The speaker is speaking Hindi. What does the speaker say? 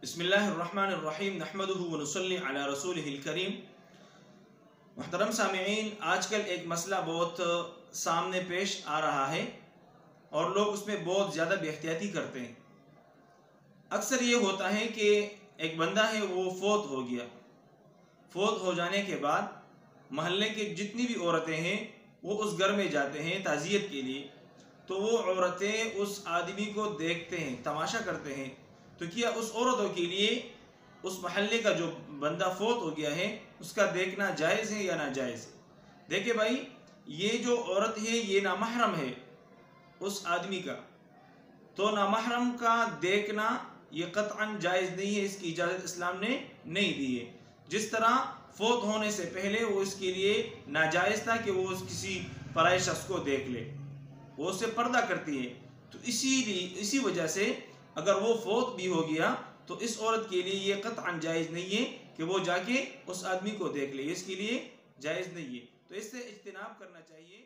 बिस्मिल्लाहिर्रहमानिर्रहीम नहमदुहु व नुसल्ली अला रसूलिहिल करीम। मुहतरम सामिईन, आजकल एक मसला बहुत सामने पेश आ रहा है और लोग उसमें बहुत ज़्यादा बेहतियाती करते हैं। अक्सर ये होता है कि एक बंदा है वो फोत हो गया। फोत हो जाने के बाद महल्ले के जितनी भी औरतें हैं वो उस घर में जाते हैं ताज़ियत के लिए। तो वो औरतें उस आदमी को देखते हैं, तमाशा करते हैं। तो क्या उस औरतों के लिए उस महल्ले का जो बंदा फोत हो गया है उसका देखना जायज़ है या नाजायज़ है? देखिए भाई, ये जो औरत है ये नामहरम है उस आदमी का, तो नामहरम का देखना ये कतअन जायज़ नहीं है, इसकी इजाज़त इस्लाम ने नहीं दी है। जिस तरह फोत होने से पहले वो इसके लिए नाजायज़ था कि वो किसी पराए शख्स को देख ले, वो उससे पर्दा करती है। तो इसी वजह से अगर वो फोत भी हो गया तो इस औरत के लिए ये कतअन जायज़ नहीं है कि वो जाके उस आदमी को देख ले, इसके लिए जायज़ नहीं है। तो इससे इज्तिनाब करना चाहिए।